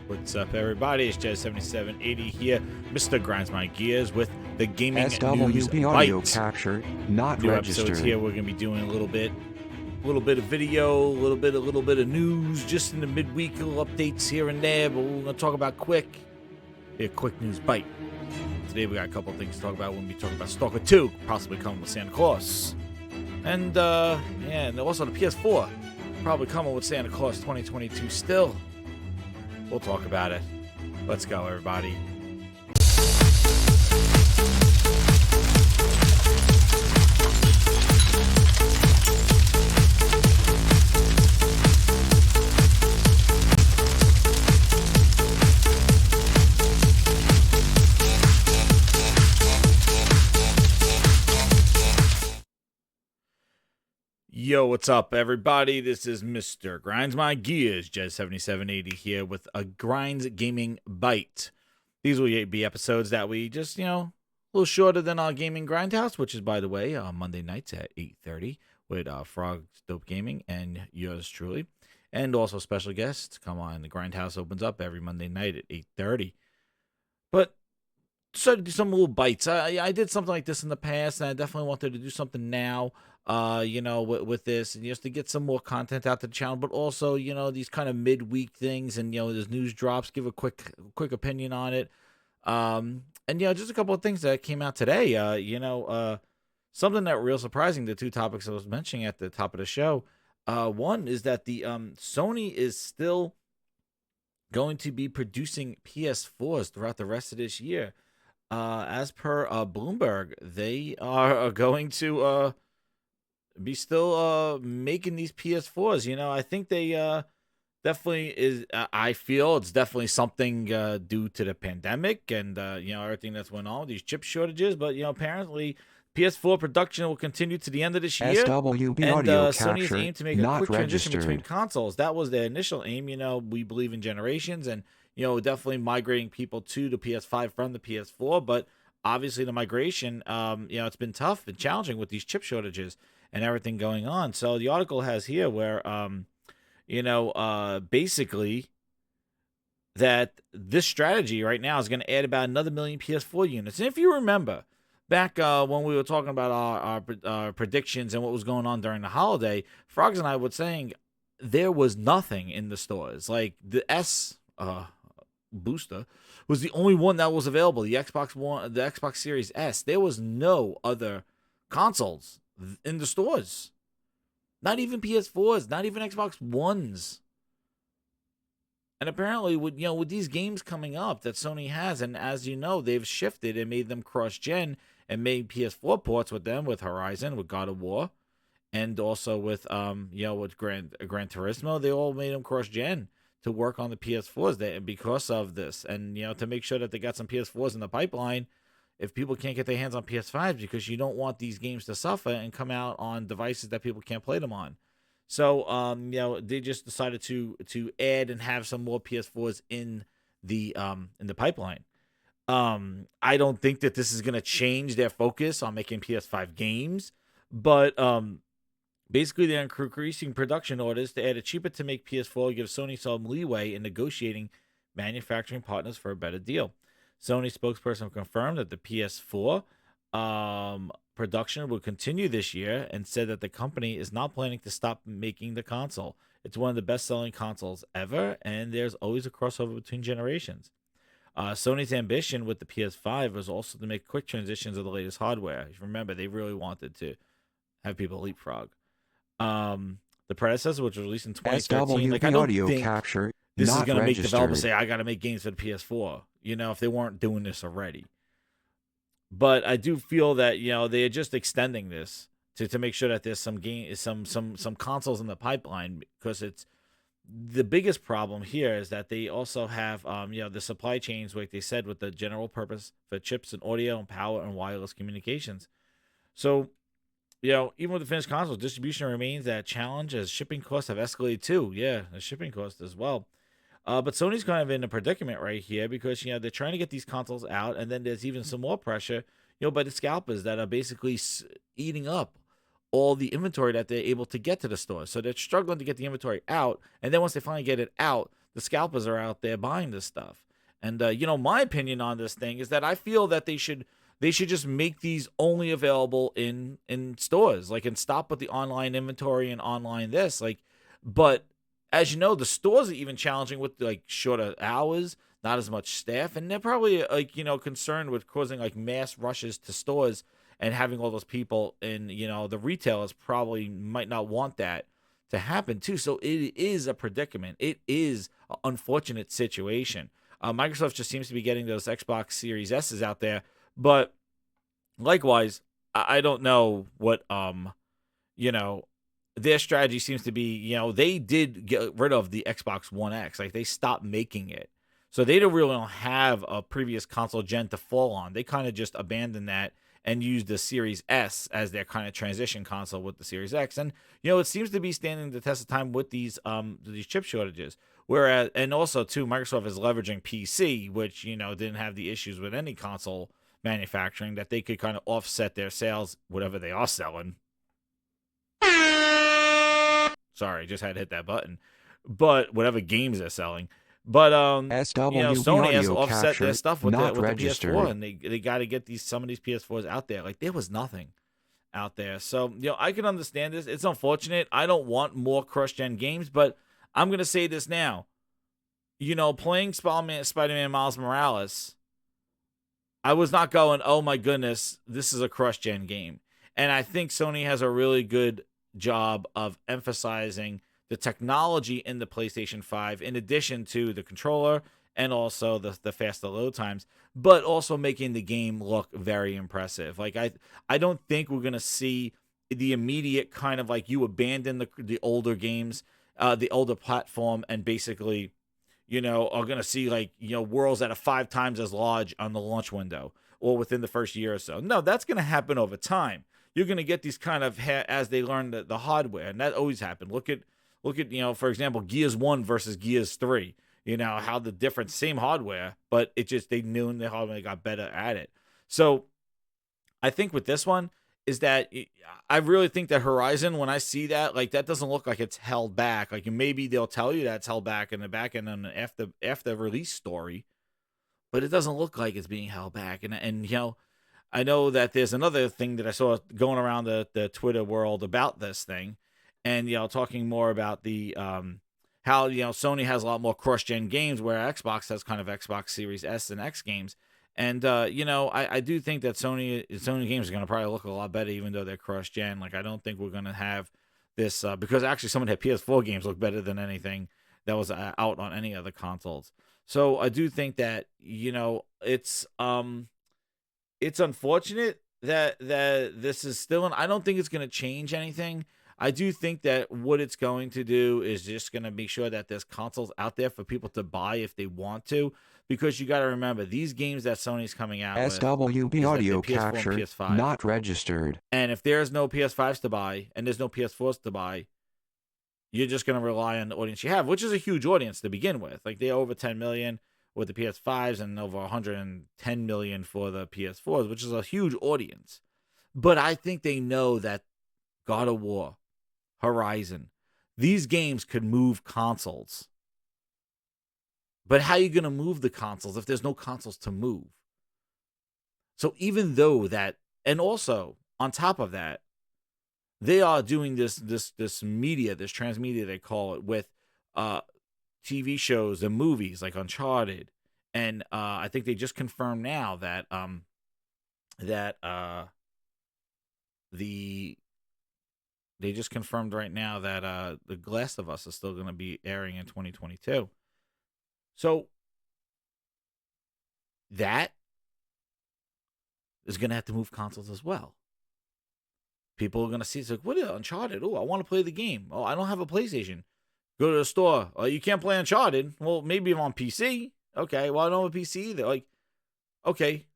What's up, everybody? It's Jez7780 here. Mr. Grinds My Gears with the gaming news SWB audio bite. captured, not New registered. episodes here. We're gonna be doing a little bit of video, a little bit of news, just in the midweek, little updates here and there. But we're gonna talk about a quick news bite. Today we got a couple of things to talk about. We're gonna be talking about Stalker II, possibly coming with Santa Claus, and and also the PS4 probably coming with Santa Claus 2022 still. We'll talk about it. Let's go, everybody. Yo, what's up, everybody? This is Mr. Grinds My Gears, Jez7780 here with a Grinds Gaming Bite. These will be episodes that we just, a little shorter than our gaming Grindhouse, which is, by the way, on Monday nights at 8:30 with Frog's Dope Gaming and yours truly. And also special guests come on. The Grindhouse opens up every Monday night at 8:30. But decided to do some little bites. I did something like this in the past, and I definitely wanted to do something now. With this, and just to get some more content out to the channel, but also, these kind of midweek things, and there's news drops, give a quick opinion on it. And just a couple of things that came out today. Something that real surprising, the two topics I was mentioning at the top of the show. One is that the Sony is still going to be producing PS4s throughout the rest of this year. As per Bloomberg, they are going to be still making these PS4s. I think they definitely is. I feel it's definitely something due to the pandemic and everything that's went on, these chip shortages. But apparently PS4 production will continue to the end of this year. SWB and audio Sony's captured, aim to make a not quick transition between registered. consoles. That was their initial aim. We believe in generations, and definitely migrating people to the PS5 from the PS4. But obviously the migration, it's been tough and challenging with these chip shortages and everything going on. So the article has here where, basically that this strategy right now is going to add about another million PS4 units. And if you remember back when we were talking about our predictions and what was going on during the holiday, Frogs and I were saying there was nothing in the stores. Like the S booster was the only one that was available. The Xbox Series S. There was no other consoles in the stores, not even PS4s, not even Xbox Ones. And apparently, with these games coming up that Sony has, and as you know, they've shifted and made them cross-gen and made PS4 ports with them, with Horizon, with God of War, and also with with Gran Turismo. They all made them cross-gen to work on the PS4s. And because of this, and to make sure that they got some PS4s in the pipeline. If people can't get their hands on PS5s, because you don't want these games to suffer and come out on devices that people can't play them on. So, they just decided to add and have some more PS4s in the pipeline. I don't think that this is going to change their focus on making PS5 games, but basically they're increasing production orders to add a cheaper to make PS4, give Sony some leeway in negotiating manufacturing partners for a better deal. Sony spokesperson confirmed that the PS4 production will continue this year and said that the company is not planning to stop making the console. It's one of the best-selling consoles ever, and there's always a crossover between generations. Sony's ambition with the PS5 was also to make quick transitions of the latest hardware. If you remember, they really wanted to have people leapfrog. The predecessor, which was released in 2013, SWB I don't audio think captured, this is not going to make registered. developers say, I got to make games for the PS4, if they weren't doing this already. But I do feel that, they are just extending this to make sure that there's some consoles in the pipeline, because it's the biggest problem here is that they also have, the supply chains, like they said, with the general purpose for chips and audio and power and wireless communications. So, even with the finished consoles, distribution remains a challenge as shipping costs have escalated too. Yeah, the shipping cost as well. But Sony's kind of in a predicament right here because, they're trying to get these consoles out, and then there's even some more pressure, by the scalpers that are basically eating up all the inventory that they're able to get to the store. So they're struggling to get the inventory out, and then once they finally get it out, the scalpers are out there buying this stuff. And my opinion on this thing is that I feel that they should just make these only available in stores, like, and stop with the online inventory and online this, like. But as you know, the stores are even challenging with like shorter hours, not as much staff, and they're probably like concerned with causing like mass rushes to stores and having all those people. And the retailers probably might not want that to happen too. So it is a predicament. It is an unfortunate situation. Microsoft just seems to be getting those Xbox Series S's out there, but likewise, I don't know what you know their strategy seems to be. They did get rid of the Xbox One X, like they stopped making it, so they don't have a previous console gen to fall on. They kind of just abandoned that and used the Series S as their kind of transition console with the Series X. And it seems to be standing the test of time with these chip shortages. Whereas, and also too, Microsoft is leveraging PC, which didn't have the issues with any console manufacturing, that they could kind of offset their sales, whatever they are selling. Sorry, just had to hit that button. But whatever games they're selling. But SWB Sony has audio offset their capture stuff with not the registered. PS4, and they got to get some of these PS4s out there. Like, there was nothing out there. So, I can understand this. It's unfortunate. I don't want more cross-gen games, but I'm going to say this now. Playing Spider-Man Miles Morales, I was not going, oh my goodness, this is a cross-gen game. And I think Sony has a really good job of emphasizing the technology in the PlayStation 5, in addition to the controller and also the faster load times, but also making the game look very impressive. Like, I don't think we're gonna see the immediate kind of like, you abandon the older games, the older platform, and basically are going to see like, worlds that are 5 times as large on the launch window or within the first year or so. No, that's going to happen over time. You're going to get these kind of as they learn the hardware, and that always happened. Look at for example, Gears 1 versus Gears 3. How the different, same hardware, but it just, they knew the hardware, got better at it. So I think with this one is that I really think that Horizon, when I see that, like, that doesn't look like it's held back. Like, maybe they'll tell you that it's held back in the back end on the after release story, but it doesn't look like it's being held back. And I know that there's another thing that I saw going around the Twitter world about this thing, and talking more about the how Sony has a lot more cross-gen games, where Xbox has kind of Xbox Series S and X games. And I do think that Sony games are going to probably look a lot better, even though they're cross-gen. Like, I don't think we're going to have this because actually some of the PS4 games look better than anything that was out on any other consoles. So I do think that it's unfortunate that this is still, and I don't think it's going to change anything. I do think that what it's going to do is just going to make sure that there's consoles out there for people to buy if they want to, because you got to remember, these games that Sony's coming out with SWB is that audio the PS4 and capture PS5. not registered. And if there's no PS5s to buy and there's no PS4s to buy, you're just going to rely on the audience you have, which is a huge audience to begin with. Like, they're over 10 million with the PS5s and over 110 million for the PS4s, which is a huge audience. But I think they know that God of War, Horizon, these games could move consoles. But how are you going to move the consoles if there's no consoles to move? So even though that, and also on top of that, they are doing this media, this transmedia they call it, with TV shows and movies like Uncharted, and I think they just confirmed now that they just confirmed right now that The Last of Us is still going to be airing in 2022. So that is going to have to move consoles as well. People are going to see, it's like, what is Uncharted? Oh, I want to play the game. Oh, I don't have a PlayStation. Go to the store. Oh, you can't play Uncharted. Well, maybe I'm on PC. Okay, well, I don't have a PC either. Like, okay,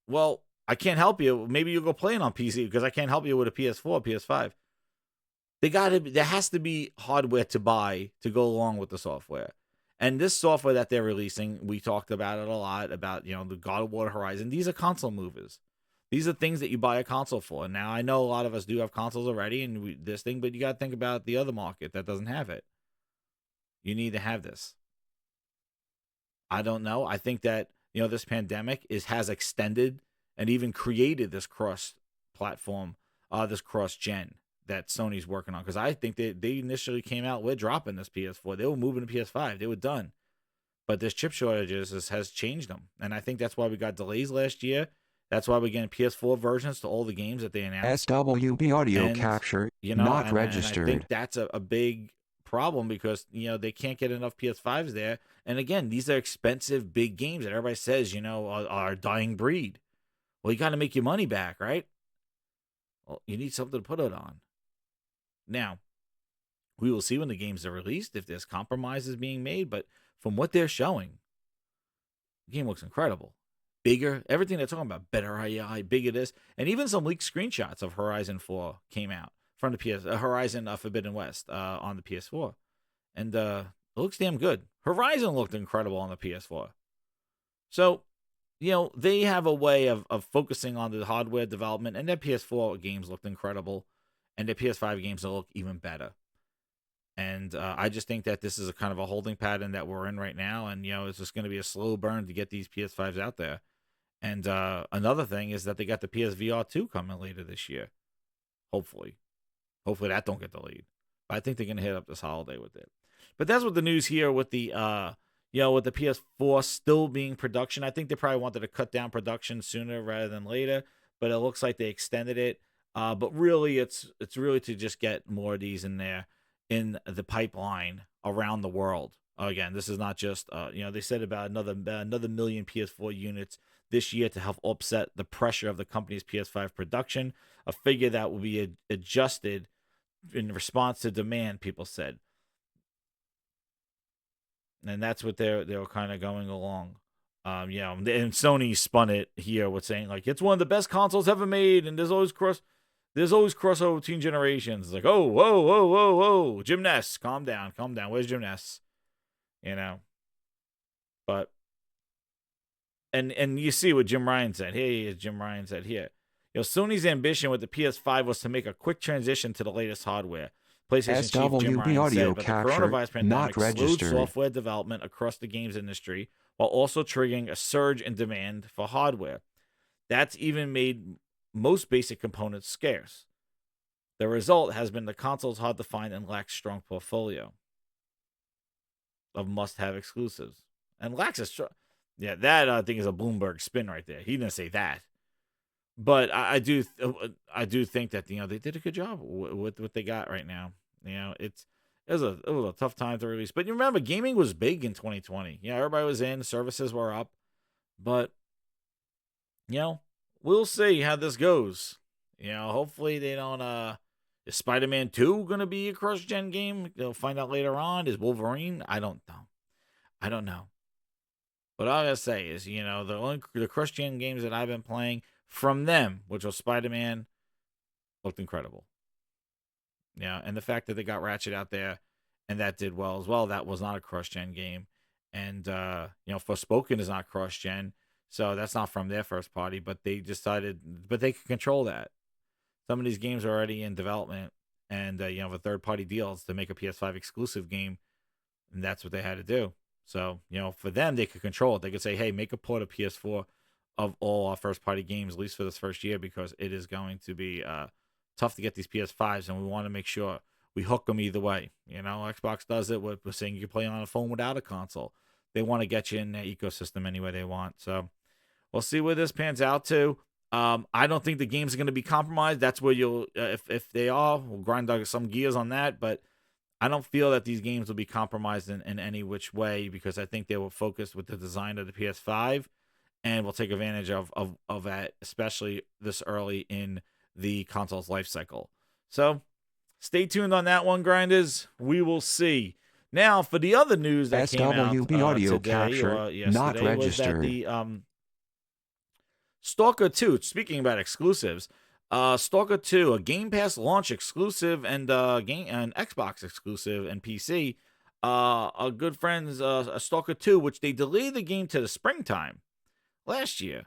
well, I can't help you. Maybe you'll go play it on PC because I can't help you with a PS4, PS5. There has to be hardware to buy to go along with the software. And this software that they're releasing, we talked about it a lot, about, the God of War, Horizon. These are console movers. These are things that you buy a console for. And now I know a lot of us do have consoles already and this thing, but you got to think about the other market that doesn't have it. You need to have this. I don't know. I think that, this pandemic has extended and even created this cross platform, this cross gen that Sony's working on. Because I think they initially came out with dropping this PS4. They were moving to PS5. They were done. But this chip shortages has changed them. And I think that's why we got delays last year. That's why we're getting PS4 versions to all the games that they announced. SWB audio And, capture, not and I think registered. that's a big problem because, they can't get enough PS5s there. And again, these are expensive, big games that everybody says, are a dying breed. Well, you got to make your money back, right? Well, you need something to put it on. Now, we will see when the games are released if there's compromises being made, but from what they're showing, the game looks incredible. Bigger, everything they're talking about, better AI, bigger this, and even some leaked screenshots of Horizon 4 came out from the Horizon Forbidden West on the PS4, and it looks damn good. Horizon looked incredible on the PS4. So, they have a way of focusing on the hardware development, and their PS4 games looked incredible, and their PS5 games will look even better. And I just think that this is a kind of a holding pattern that we're in right now. And, it's just going to be a slow burn to get these PS5s out there. And another thing is that they got the PSVR 2 coming later this year. Hopefully. Hopefully that don't get delayed. But I think they're going to hit up this holiday with it. But that's what the news here with the, with the PS4 still being production. I think they probably wanted to cut down production sooner rather than later. But it looks like they extended it. But really, it's really to just get more of these in there, in the pipeline around the world. Again, this is not just, they said about another million PS4 units this year to help offset the pressure of the company's PS5 production, a figure that will be adjusted in response to demand, people said. And that's what they were kind of going along. And Sony spun it here with saying, like, it's one of the best consoles ever made, and there's always crossover between generations. It's like, oh, whoa, whoa, whoa, whoa. Gymnasts, calm down. Where's Gymnasts? But, and you see what Jim Ryan said. Hey, Jim Ryan said here. Sony's ambition with the PS5 was to make a quick transition to the latest hardware. PlayStation chief Jim Ryan audio said, but the capture, coronavirus pandemic not slowed registered. software development across the games industry while also triggering a surge in demand for hardware. That's even made most basic components scarce. The result has been the console's hard to find and lacks strong portfolio of must-have exclusives. And lacks a strong... Yeah, that I think is a Bloomberg spin right there. He didn't say that. But I do think that, they did a good job with what they got right now. It was a tough time to release. But you remember, gaming was big in 2020. Everybody was in, services were up. But, we'll see how this goes. Hopefully they don't... Is Spider-Man 2 going to be a cross-gen game? They'll find out later on. Is Wolverine? I don't know. What I gotta say is, the cross-gen games that I've been playing from them, which was Spider-Man, looked incredible. And the fact that they got Ratchet out there and that did well as well, that was not a cross-gen game. And, Forspoken is not cross-gen, so that's not from their first party, but they could control that. Some of these games are already in development and, with third-party deals to make a PS5 exclusive game, and that's what they had to do. So, for them, they could control it. They could say, hey, make a port of PS4 of all our first-party games, at least for this first year, because it is going to be tough to get these PS5s, and we want to make sure we hook them either way. Xbox does it with saying you can play on a phone without a console. They want to get you in their ecosystem any way they want. So, we'll see where this pans out to. I don't think the games are going to be compromised. That's where you'll, if they are, we'll grind some gears on that, but I don't feel that these games will be compromised in any which way, because I think they will focus with the design of the PS5 and will take advantage of that, especially this early in the console's life cycle. So stay tuned on that one, grinders. We will see. Now, for the other news that came out audio today capture, or yesterday, not registered. was that the Stalker 2, speaking about exclusives, Stalker 2, a Game Pass launch exclusive and Xbox exclusive and PC. Our good friends, Stalker 2, which they delayed the game to the springtime last year.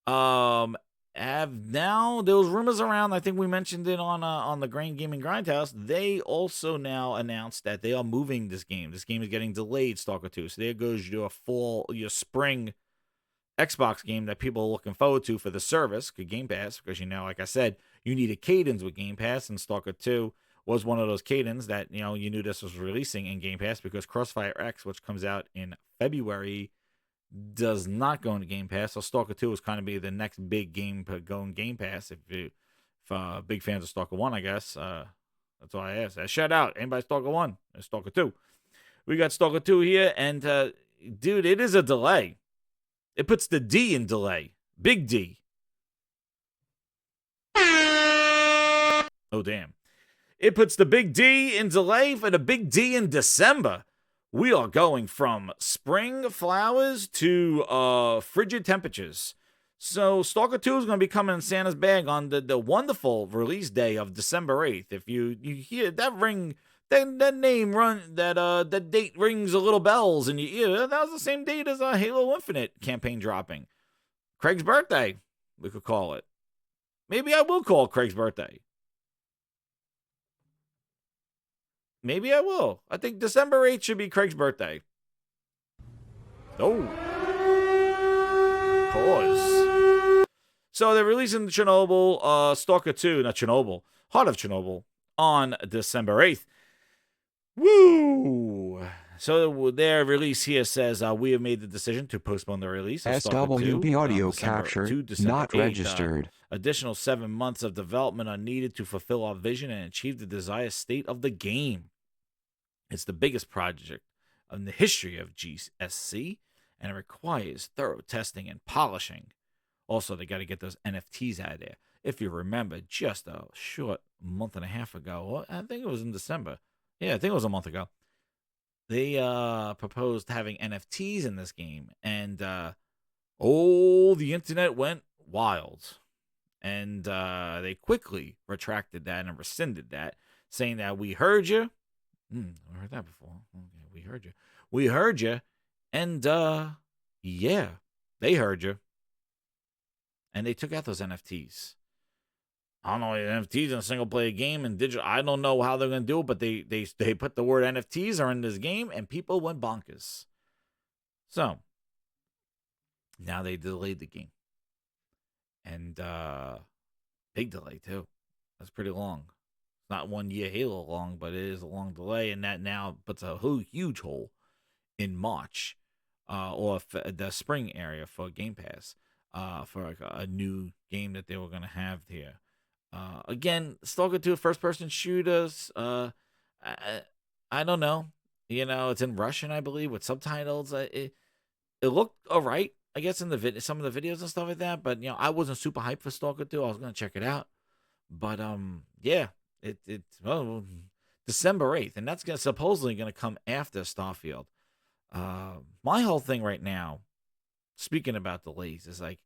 And have now, there was rumors around, I think we mentioned it on the Grain Gaming Grindhouse. They also now announced that they are moving this game. This game is getting delayed, Stalker 2. So there goes your spring Xbox game that people are looking forward to for the service, Game Pass, because, like I said, you need a cadence with Game Pass, and Stalker 2 was one of those cadence that, you knew this was releasing in Game Pass, because Crossfire X, which comes out in February, does not go into Game Pass. So Stalker 2 is kind of be the next big game to go in Game Pass. If big fans of Stalker 1, I guess. That's all I ask. Shout out. Anybody Stalker 1? And Stalker 2. We got Stalker 2 here, and dude, it is a delay. It puts the D in delay. Big D. Oh, damn. It puts the big D in delay for the big D in December. We are going from spring flowers to frigid temperatures. So Stalker 2 is going to be coming in Santa's bag on the wonderful release day of December 8th. If you hear that ring, that name that date rings a little bells in your ear. That was the same date as Halo Infinite campaign dropping. Craig's birthday, we could call it. Maybe I will call Craig's birthday. Maybe I will. I think December 8th should be Craig's birthday. Oh. Pause. So they're releasing Chernobyl, Stalker 2, not Chernobyl, Heart of Chernobyl, on December 8th. Woo! So their release here says, we have made the decision to postpone the release of SWB audio capture, not 8th. registered. Additional 7 months of development are needed to fulfill our vision and achieve the desired state of the game. It's the biggest project in the history of GSC, and it requires thorough testing and polishing. Also, they got to get those NFTs out of there. If you remember, just a short month and a half ago, I think it was in December. Yeah, I think it was a month ago. They proposed having NFTs in this game, and the internet went wild. And they quickly retracted that and rescinded that, saying that we heard you. I heard that before. Okay, we heard you. We heard you. And, yeah, they heard you. And they took out those NFTs. I don't know, NFTs in a single-player game and digital. I don't know how they're going to do it, but they put the word NFTs are in this game, and people went bonkers. So, now they delayed the game. And big delay, too. That's pretty long. It's not 1 year Halo long, but it is a long delay, and that now puts a huge hole in March or the spring area for Game Pass for like a new game that they were going to have here. Again, Stalker 2 first-person shooters. I don't know. It's in Russian, I believe, with subtitles. It looked all right, I guess, in some of the videos and stuff like that. But I wasn't super hyped for Stalker 2. I was gonna check it out, but yeah, it's December 8th, and that's supposedly gonna come after Starfield. My whole thing right now, speaking about delays, is like,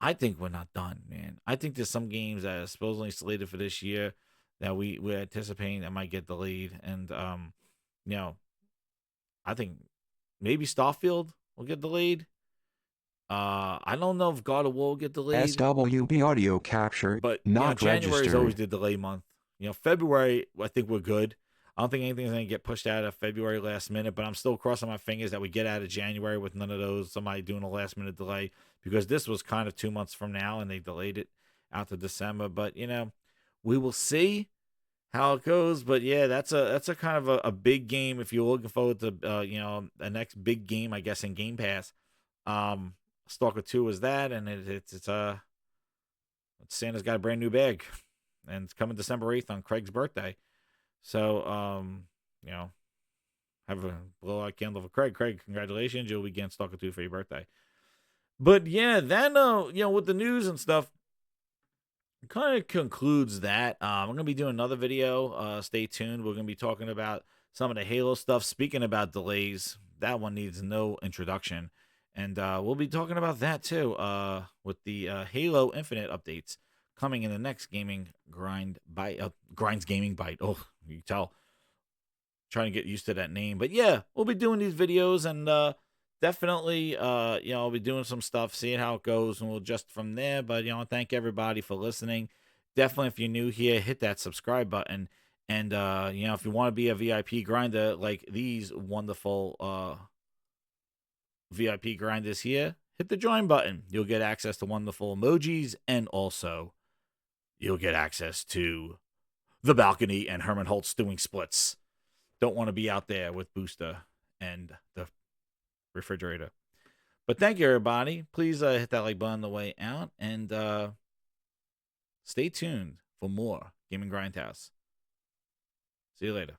I think we're not done, man. I think there's some games that are supposedly slated for this year that we're anticipating that might get delayed, and I think maybe Starfield will get delayed. I don't know if God of War will get delayed. SWB audio capture, but not January is registered. always the delay month. February, I think we're good. I don't think anything's going to get pushed out of February last minute, but I'm still crossing my fingers that we get out of January with none of those, somebody doing a last minute delay, because this was kind of 2 months from now and they delayed it out to December. But, we will see how it goes. But yeah, that's a kind of a big game if you're looking forward to, the next big game, I guess, in Game Pass. Stalker 2 is that, and it's Santa's got a brand new bag, and it's coming December 8th on Craig's birthday. So, have a blow out candle for Craig. Craig, congratulations. You'll be getting Stalker 2 for your birthday. But yeah, then, with the news and stuff, kind of concludes that. We're going to be doing another video. Stay tuned. We're going to be talking about some of the Halo stuff. Speaking about delays, that one needs no introduction. And we'll be talking about that too, with the Halo Infinite updates coming in the next gaming Grind's Gaming Bite. Oh, you can tell. Trying to get used to that name. But yeah, we'll be doing these videos, and definitely, I'll be doing some stuff, seeing how it goes, and we'll adjust from there. But thank everybody for listening. Definitely, if you're new here, hit that subscribe button. And if you want to be a VIP grinder like these wonderful VIP grinders here, hit the join button. You'll get access to wonderful emojis, and also you'll get access to the balcony and Herman Holtz doing splits. Don't want to be out there with Booster and the refrigerator. But thank you, everybody. Please hit that like button on the way out, and stay tuned for more Gaming Grindhouse. See you later.